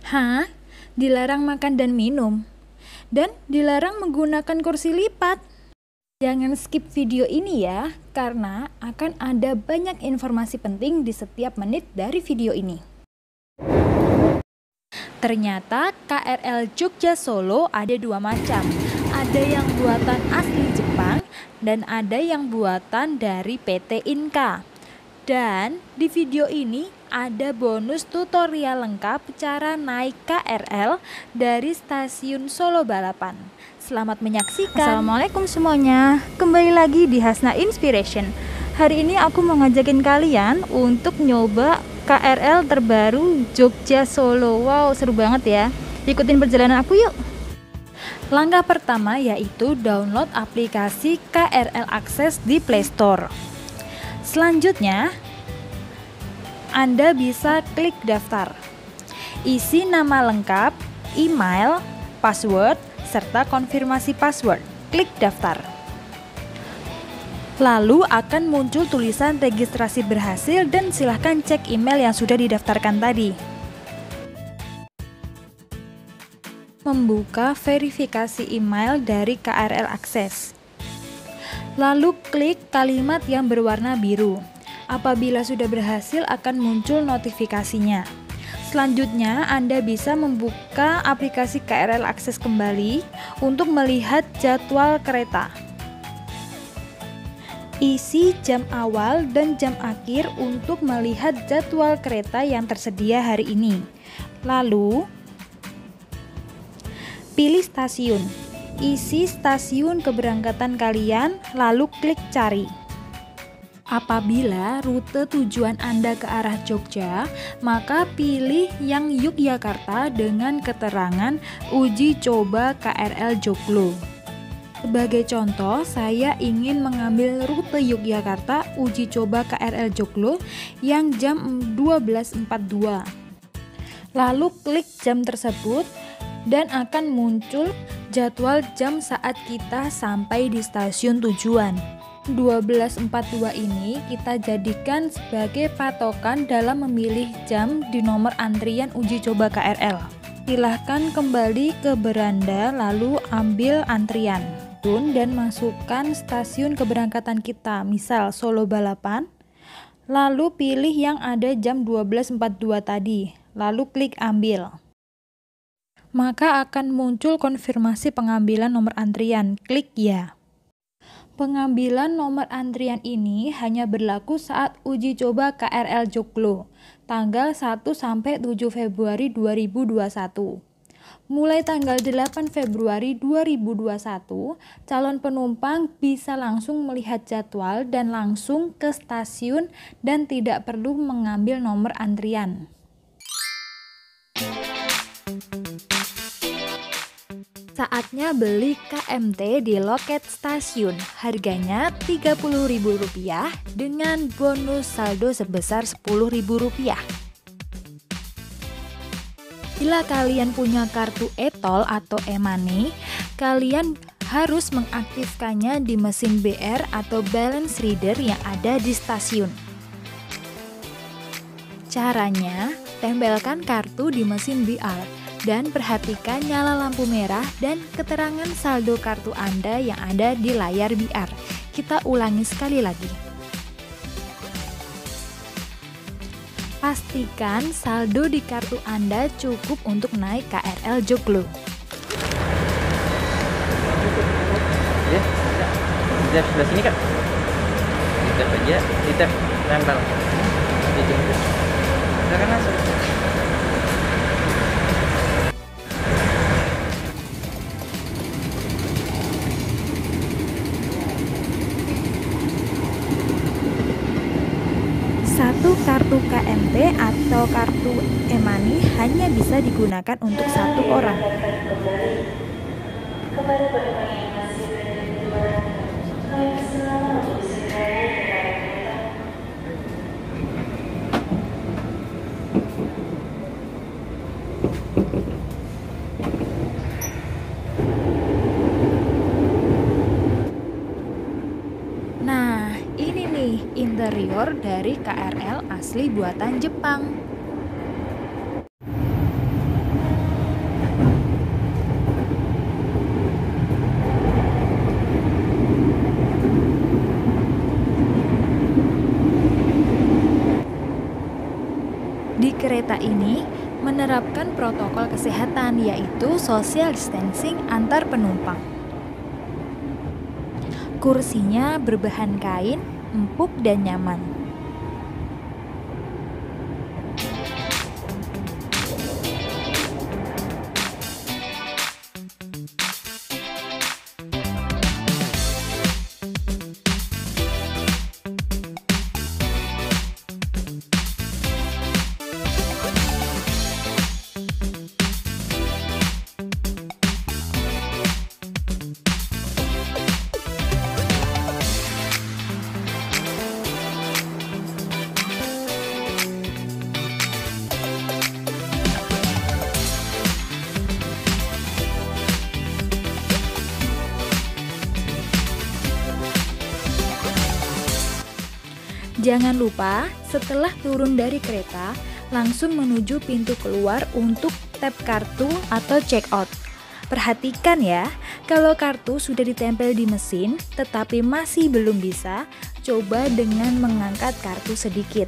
Hah? Dilarang makan dan minum? Dan dilarang menggunakan kursi lipat? Jangan skip video ini ya, karena akan ada banyak informasi penting di setiap menit dari video ini. Ternyata KRL Jogja Solo ada dua macam. Ada yang buatan asli Jepang dan ada yang buatan dari PT Inka. Dan di video ini ada bonus tutorial lengkap cara naik KRL dari stasiun Solo Balapan. Selamat menyaksikan. Assalamualaikum semuanya, kembali lagi di Hasna Inspiration. Hari ini aku mau ngajakin kalian untuk nyoba KRL terbaru Jogja Solo. Wow, seru banget ya. Ikutin perjalanan aku yuk. Langkah pertama yaitu download aplikasi KRL Access di Play Store. Selanjutnya, Anda bisa klik daftar. Isi nama lengkap, email, password, serta konfirmasi password. Klik daftar. Lalu akan muncul tulisan registrasi berhasil dan silahkan cek email yang sudah didaftarkan tadi. Membuka verifikasi email dari KRL Access. Lalu klik kalimat yang berwarna biru. Apabila sudah berhasil akan muncul notifikasinya. Selanjutnya Anda bisa membuka aplikasi KRL Access kembali untuk melihat jadwal kereta. Isi jam awal dan jam akhir untuk melihat jadwal kereta yang tersedia hari ini. Lalu pilih stasiun. Isi stasiun keberangkatan kalian, lalu klik cari. Apabila rute tujuan Anda ke arah Jogja, maka pilih yang Yogyakarta dengan keterangan uji coba KRL Joglo. Sebagai contoh, saya ingin mengambil rute Yogyakarta uji coba KRL Joglo yang jam 12.42. Lalu klik jam tersebut dan akan muncul jadwal jam saat kita sampai di stasiun tujuan. 12.42 ini kita jadikan sebagai patokan dalam memilih jam di nomor antrian uji coba KRL. Silahkan kembali ke beranda lalu ambil antrian dan masukkan stasiun keberangkatan kita, misal Solo Balapan. Lalu pilih yang ada jam 12.42 tadi, lalu klik ambil. Maka akan muncul konfirmasi pengambilan nomor antrian, klik ya. Pengambilan nomor antrian ini hanya berlaku saat uji coba KRL Joglo, tanggal 1 sampai 7 Februari 2021. Mulai tanggal 8 Februari 2021, calon penumpang bisa langsung melihat jadwal dan langsung ke stasiun dan tidak perlu mengambil nomor antrian. Saatnya beli KMT di loket stasiun. Harganya Rp30.000 dengan bonus saldo sebesar Rp10.000. Bila kalian punya kartu e-tol atau e-money, kalian harus mengaktifkannya di mesin BR atau balance reader yang ada di stasiun. Caranya, tempelkan kartu di mesin BR dan perhatikan nyala lampu merah dan keterangan saldo kartu Anda yang ada di layar BR. Kita ulangi sekali lagi. Pastikan saldo di kartu Anda cukup untuk naik KRL Joglo. Ya, di tap sebelah sini Kak. Di tap aja, di tap tempel. Silakan masuk. Satu kartu KMT atau kartu e-money hanya bisa digunakan untuk satu orang. Nah, ini nih interior dari KRL asli buatan Jepang. kereta ini menerapkan protokol kesehatan, yaitu social distancing antar penumpang. Kursinya berbahan kain, empuk dan nyaman. Jangan lupa setelah turun dari kereta, langsung menuju pintu keluar untuk tap kartu atau check out. Perhatikan ya, kalau kartu sudah ditempel di mesin tetapi masih belum bisa, coba dengan mengangkat kartu sedikit.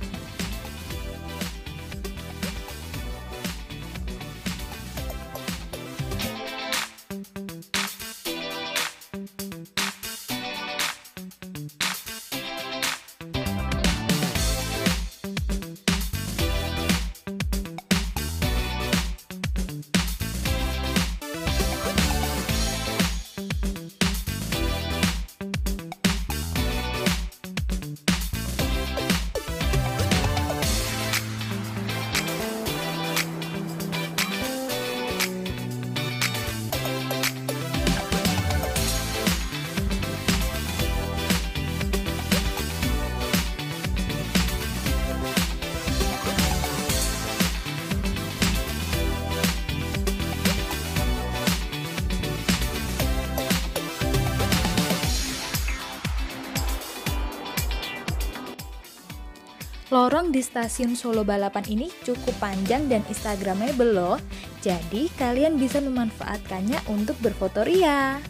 Lorong di stasiun Solo Balapan ini cukup panjang dan instagramable loh, jadi kalian bisa memanfaatkannya untuk berfoto ria.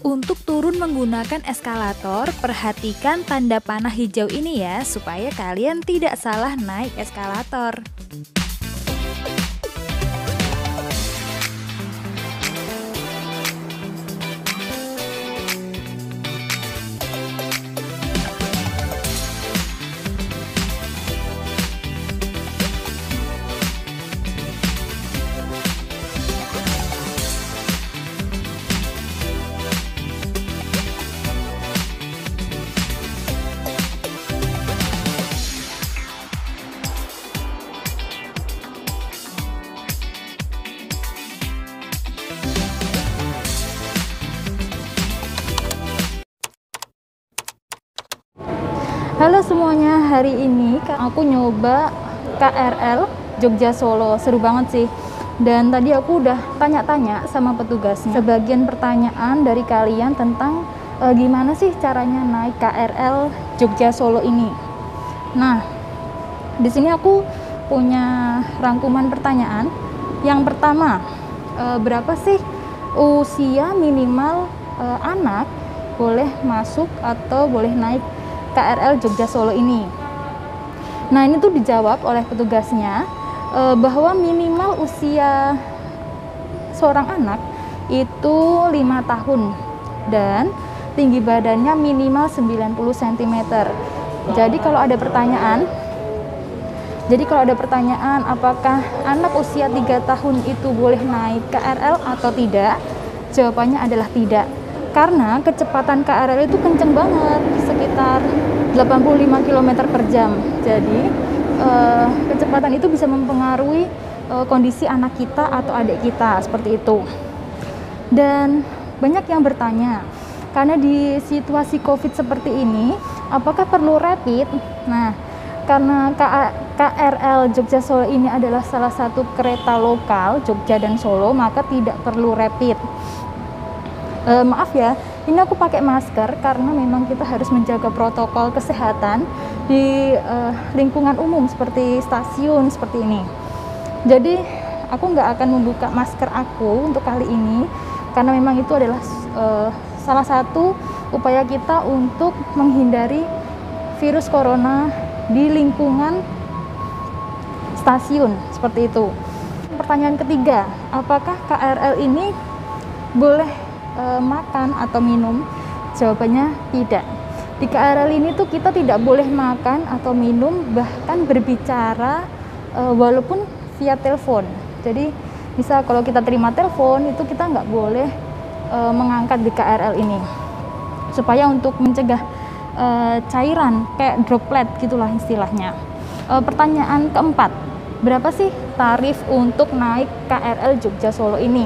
Untuk turun menggunakan eskalator, perhatikan tanda panah hijau ini ya, supaya kalian tidak salah naik eskalator. Halo semuanya, hari ini aku nyoba KRL Jogja Solo, seru banget sih. Dan tadi aku udah tanya-tanya sama petugasnya sebagian pertanyaan dari kalian tentang gimana sih caranya naik KRL Jogja Solo ini. Nah, di sini aku punya rangkuman pertanyaan. Yang pertama, berapa sih usia minimal anak boleh masuk atau boleh naik KRL Jogja Solo ini? Nah, ini tuh dijawab oleh petugasnya bahwa minimal usia seorang anak itu 5 tahun dan tinggi badannya minimal 90 cm. Jadi kalau ada pertanyaan apakah anak usia 3 tahun itu boleh naik KRL atau tidak, jawabannya adalah tidak. Karena kecepatan KRL itu kenceng banget, sekitar 85 km per jam. Jadi kecepatan itu bisa mempengaruhi kondisi anak kita atau adik kita, seperti itu. Dan banyak yang bertanya, karena di situasi COVID seperti ini, apakah perlu rapid? Nah, karena KRL Jogja Solo ini adalah salah satu kereta lokal Jogja dan Solo, maka tidak perlu rapid. Maaf ya, ini aku pakai masker karena memang kita harus menjaga protokol kesehatan di lingkungan umum seperti stasiun seperti ini. Jadi aku nggak akan membuka masker aku untuk kali ini, karena memang itu adalah salah satu upaya kita untuk menghindari virus corona di lingkungan stasiun, seperti itu. Pertanyaan ketiga, apakah KRL ini boleh makan atau minum? Jawabannya tidak. Di KRL ini tuh kita tidak boleh makan atau minum, bahkan berbicara walaupun via telepon. Jadi misal kalau kita terima telepon itu kita nggak boleh mengangkat di KRL ini, supaya untuk mencegah cairan kayak droplet gitulah istilahnya. Pertanyaan keempat, berapa sih tarif untuk naik KRL Jogja Solo ini?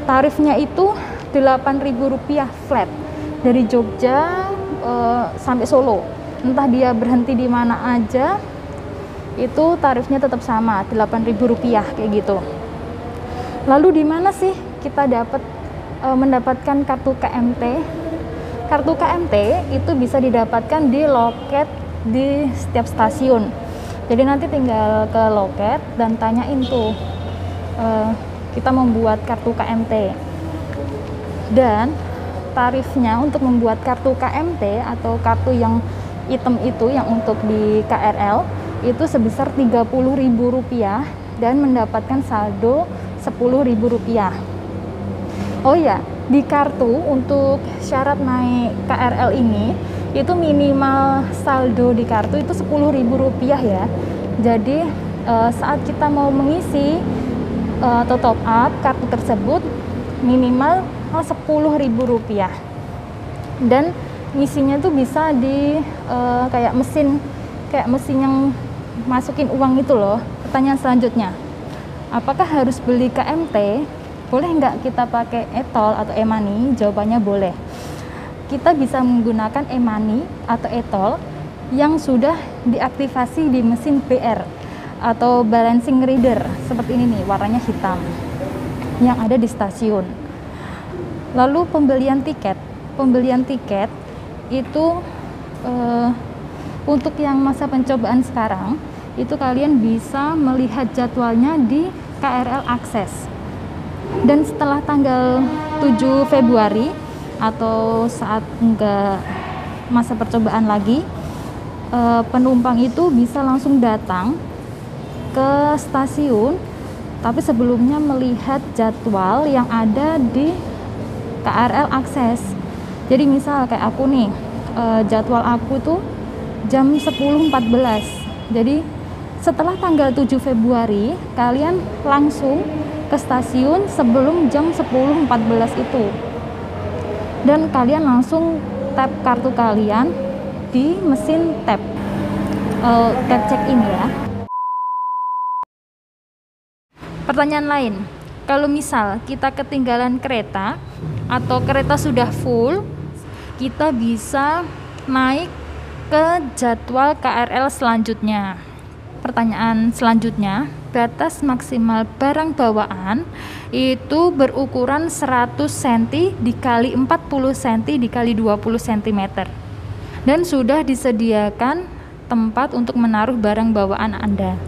Tarifnya itu Rp8.000 flat dari Jogja sampai Solo. Entah dia berhenti di mana aja, itu tarifnya tetap sama, Rp8.000 kayak gitu. Lalu di mana sih kita mendapatkan kartu KMT? Kartu KMT itu bisa didapatkan di loket di setiap stasiun. Jadi nanti tinggal ke loket dan tanyain tuh kita membuat kartu KMT. Dan tarifnya untuk membuat kartu KMT atau kartu yang hitam itu yang untuk di KRL itu sebesar Rp30.000 dan mendapatkan saldo Rp10.000. Oh ya, di kartu untuk syarat naik KRL ini itu minimal saldo di kartu itu Rp10.000 ya. Jadi saat kita mau mengisi atau top up kartu tersebut minimal Rp10.000. Dan ngisinya tuh bisa di kayak mesin yang masukin uang itu loh. Pertanyaan selanjutnya, apakah harus beli KMT? Boleh nggak kita pakai e-tol atau e-money? Jawabannya boleh. Kita bisa menggunakan e-money atau e-tol yang sudah diaktifasi di mesin BR atau balancing reader seperti ini nih, warnanya hitam yang ada di stasiun. Lalu pembelian tiket itu untuk yang masa pencobaan sekarang itu kalian bisa melihat jadwalnya di KRL Akses. Dan setelah tanggal 7 Februari atau saat enggak masa percobaan lagi, penumpang itu bisa langsung datang ke stasiun, tapi sebelumnya melihat jadwal yang ada di KRL Akses. Jadi misal kayak aku nih, jadwal aku tuh jam 10.14. Jadi setelah tanggal 7 Februari kalian langsung ke stasiun sebelum jam 10.14 itu, dan kalian langsung tap kartu kalian di mesin tap check in ya. Pertanyaan lain, kalau misal kita ketinggalan kereta atau kereta sudah full, kita bisa naik ke jadwal KRL selanjutnya. Pertanyaan selanjutnya, batas maksimal barang bawaan itu berukuran 100 cm dikali 40 cm dikali 20 cm, dan sudah disediakan tempat untuk menaruh barang bawaan Anda.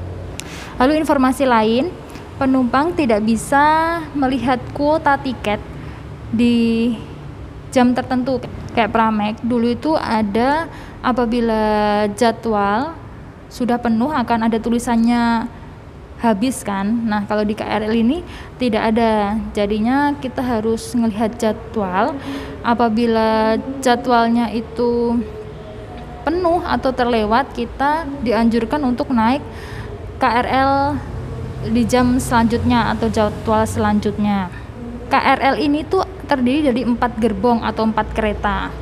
Lalu informasi lain, penumpang tidak bisa melihat kuota tiket di jam tertentu kayak Pramek. Dulu itu ada, apabila jadwal sudah penuh akan ada tulisannya habis kan. Nah, kalau di KRL ini tidak ada. Jadinya kita harus melihat jadwal. Apabila jadwalnya itu penuh atau terlewat, kita dianjurkan untuk naik KRL di jam selanjutnya atau jadwal selanjutnya. KRL ini tuh terdiri dari 4 gerbong atau 4 kereta.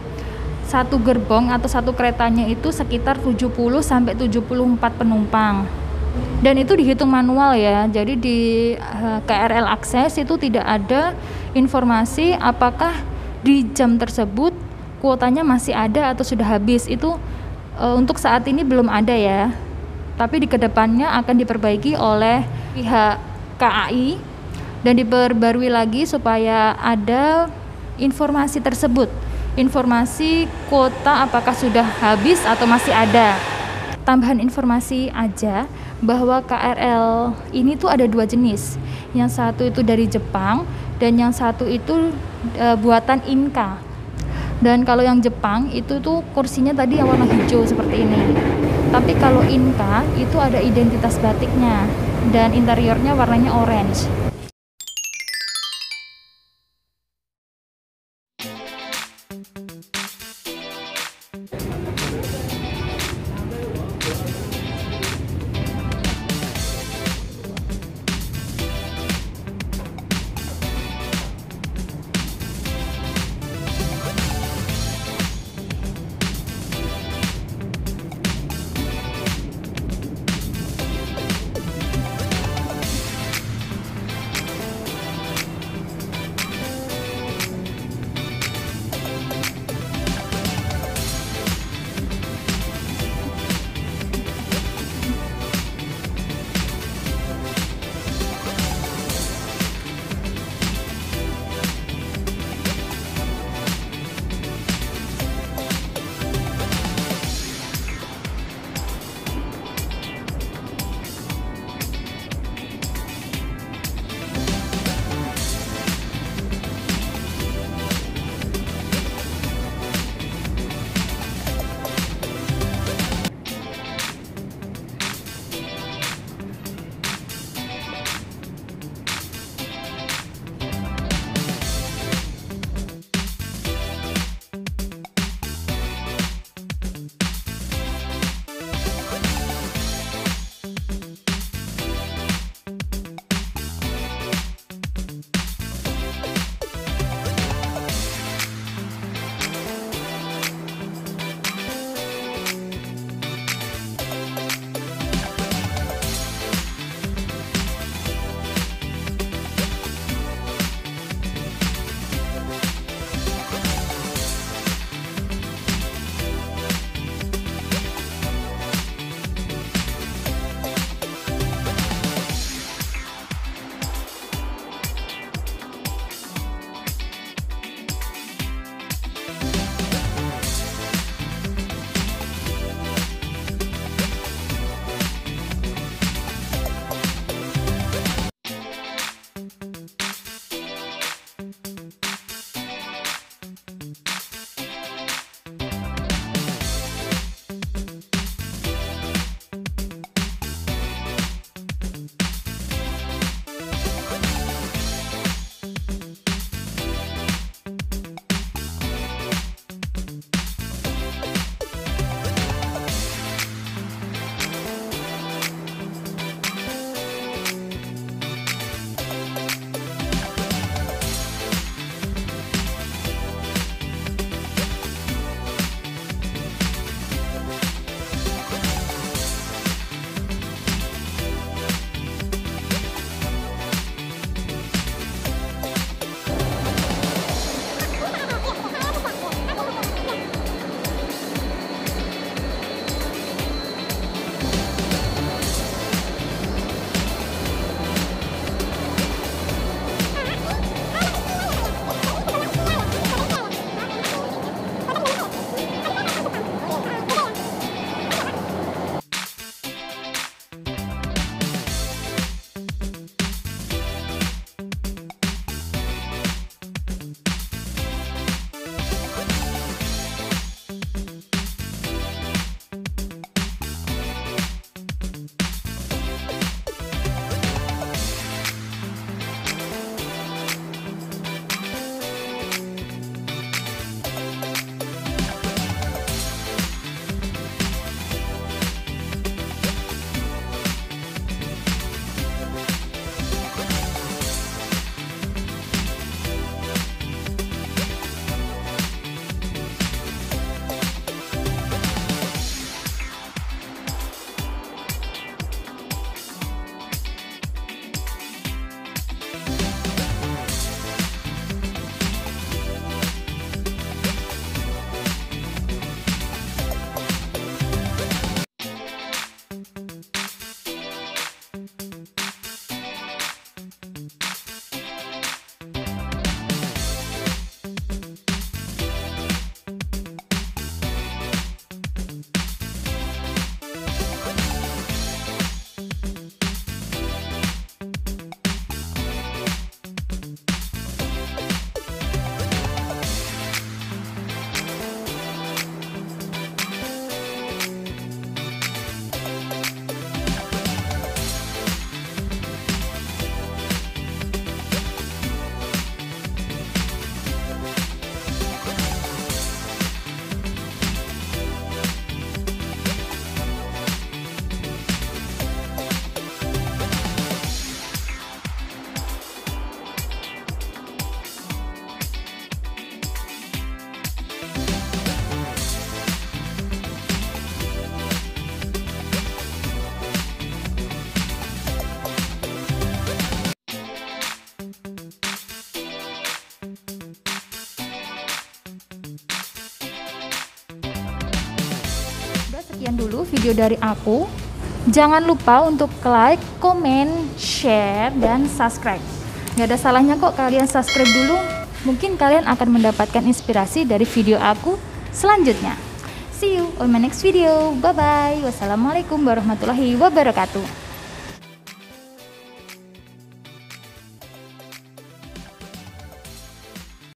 Satu gerbong atau satu keretanya itu sekitar 70 sampai 74 penumpang. Dan itu dihitung manual ya. Jadi di KRL Akses itu tidak ada informasi apakah di jam tersebut kuotanya masih ada atau sudah habis. Itu untuk saat ini belum ada ya. Tapi di kedepannya akan diperbaiki oleh pihak KAI dan diperbarui lagi supaya ada informasi tersebut, informasi kuota apakah sudah habis atau masih ada. tambahan informasi aja bahwa KRL ini tuh ada 2 jenis. Yang satu itu dari Jepang dan yang satu itu buatan Inka. Dan kalau yang Jepang itu tuh kursinya tadi yang warna hijau seperti ini. Tapi kalau Inka itu ada identitas batiknya dan interiornya warnanya orange. Sekian dulu video dari aku. Jangan lupa untuk like, komen, share, dan subscribe. Gak ada salahnya kok kalian subscribe dulu. Mungkin kalian akan mendapatkan inspirasi dari video aku selanjutnya. See you on my next video. Bye bye. Wassalamualaikum warahmatullahi wabarakatuh.